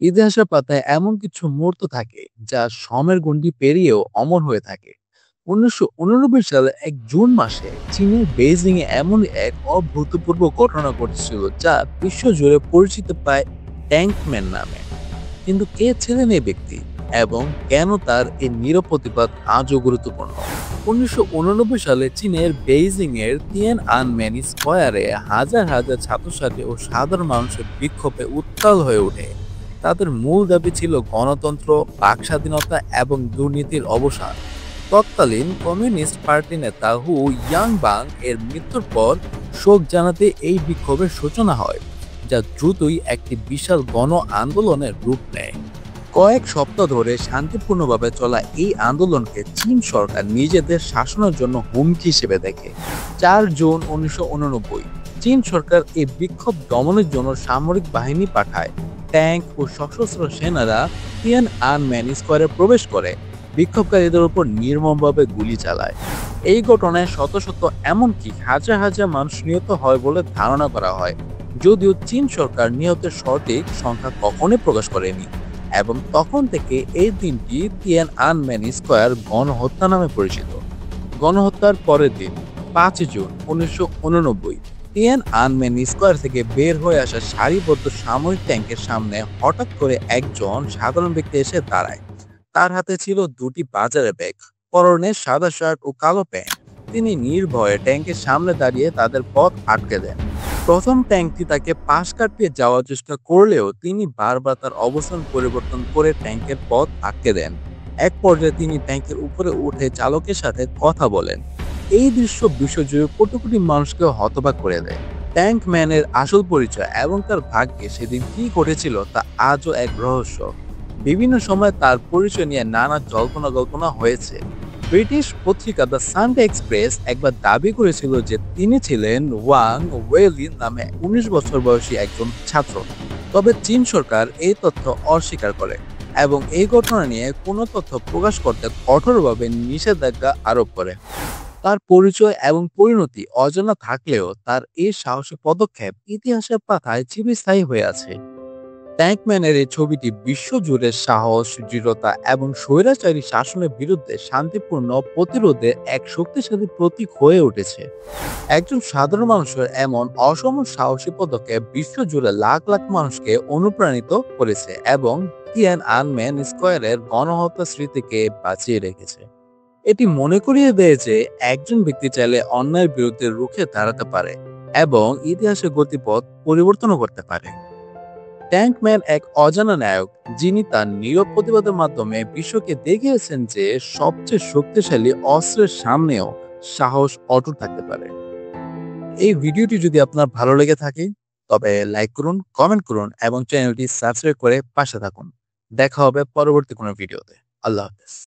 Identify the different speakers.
Speaker 1: ইতিহাসের পাতায় এমন কিছু মুহূর্ত থাকে যা সময়ের গণ্ডি পেরিয়েও অমর হয়ে থাকে। ১৯৮৯ সালে এক জুন মাসে চীনের বেইজিং এ এমন এক অভূতপূর্ব ঘটনা ঘটেছিল যা বিশ্বজুড়ে পরিচিত পায় ট্যাঙ্কম্যান নামে। কিন্তু কে ছিলেন এই ব্যক্তি এবং কেন তার এই নীরব প্রতিবাদ আজও গুরুত্বপূর্ণ? ১৯৮৯ সালে চীনের বেইজিং এর তিয়ান আনমেন স্কয়ারে হাজার হাজার ছাত্রছাত্রী ও সাধারণ মানুষের বিক্ষোভে উত্তাল হয়ে ওঠে। তাদের মূল দাবি ছিল গণতন্ত্র, বাক স্বাধীনতা এবং দুর্নীতির অবসান। তৎকালীন কমিউনিস্ট পার্টি নেতা হু ইয়াংবাং এর মৃত্যুর পর শোক জানাতে এই বিক্ষোভের সূচনা হয়, যা দ্রুতই একটি বিশাল গণ আন্দোলনের রূপ নেয়। কয়েক সপ্তাহ ধরে শান্তিপূর্ণভাবে চলা এই আন্দোলনকে চীন সরকার নিজেদের শাসনের জন্য হুমকি হিসেবে দেখে। ৪ জুন ১৯৮৯ চীন সরকার এই বিক্ষোভ দমনের জন্য সামরিক বাহিনী পাঠায়। ট্যাঙ্ক ও সশস্ত্র সেনারা তিয়ান আনমেন স্কয়ারে প্রবেশ করে বিক্ষোভকারীদের উপর নির্মমভাবে গুলি চালায়। এই ঘটনায় শত শত এমনকি হাজার হাজার মানুষ নিহত হয় বলে ধারণা করা হয়, যদিও চীন সরকার নিহতের সঠিক সংখ্যা কখনোই প্রকাশ করেনি। এবং তখন থেকে এই দিনটি তিয়ান আনমেন স্কয়ার গণহত্যা নামে পরিচিত। গণহত্যার পরের দিন ৫ জুন ১৯৮৯ তিয়ান আনমেন স্কয়ার থেকে বের হয়ে আসা সারিবদ্ধ সামরিক ট্যাঙ্কের সামনে হঠাৎ করে একজন সাধারণ ব্যক্তি এসে দাঁড়ায়। তার হাতে ছিল দুটি বাজারের ব্যাগ, পরনে সাদা শার্ট ও কালো প্যান্ট। তিনি নির্ভয়ে ট্যাঙ্কের সামনে দাঁড়িয়ে তাদের পথ আটকে দেন। প্রথম ট্যাঙ্কটি তাকে পাশ কাটিয়ে যাওয়ার চেষ্টা করলেও তিনি বারবার তার অবস্থান পরিবর্তন করে ট্যাঙ্কের পথ আটকে দেন। এক পর্যায়ে তিনি ট্যাঙ্কের উপরে উঠে চালকের সাথে কথা বলেন। এই দৃশ্য বিশ্বজুড়ে কোটি কোটি মানুষকে হতবাক করে দেয়। ট্যাঙ্কম্যানের আসল পরিচয় এবং তার ভাগ্যে সেদিন কি ঘটেছিল তা আজও এক রহস্য। বিভিন্ন সময় তার পরিচয় নিয়ে নানা জল্পনা কল্পনা হয়েছে। ব্রিটিশ পত্রিকা দ্য সানডে এক্সপ্রেস একবার দাবি করেছিল যে তিনি ছিলেন ওয়াং ওয়েলি নামে ১৯ বছর বয়সী একজন ছাত্র। তবে চীন সরকার এই তথ্য অস্বীকার করে এবং এই ঘটনা নিয়ে কোনো তথ্য প্রকাশ করতে কঠোরভাবে নিষেধাজ্ঞা আরোপ করে। তার পরিচয় এবং পরিণতি অজানা থাকলেও তার এই সাহসী পদক্ষেপ ইতিহাসের পাতায় চিরস্থায়ী হয়ে আছে। ট্যাঙ্কম্যানের এই ছবিটি বিশ্বজুড়ে সাহস, দৃঢ়তা এবং স্বৈরাচারী শাসনের বিরুদ্ধে শান্তিপূর্ণ প্রতিরোধের এক শক্তিশালী প্রতীক হয়ে উঠেছে। একজন সাধারণ মানুষের এমন অসম সাহসী পদক্ষেপ বিশ্বজুড়ে লাখ লাখ মানুষকে অনুপ্রাণিত করেছে এবং তিয়ান আনমেন স্কয়ারের গণহত্যা স্মৃতিকে বাঁচিয়ে রেখেছে। এটি মনে করিয়ে দেয় যে একজন ব্যক্তি চাইলে অন্যায়ের বিরুদ্ধে রুখে দাঁড়াতে পারে এবং ইতিহাসের গতিপথ পরিবর্তনও করতে পারে। ট্যাঙ্কম্যান এক অজানা নায়ক, যিনি তার নীরব প্রতিবাদের মাধ্যমে বিশ্বকে দেখিয়েছেন যে সবচেয়ে শক্তিশালী অস্ত্রের সামনেও সাহস অটুট থাকতে পারে। এই ভিডিওটি যদি আপনার ভালো লেগে থাকে তবে লাইক করুন, কমেন্ট করুন এবং চ্যানেলটি সাবস্ক্রাইব করে পাশে থাকুন। দেখা হবে পরবর্তী কোনো ভিডিওতে। আল্লাহ হাফেজ।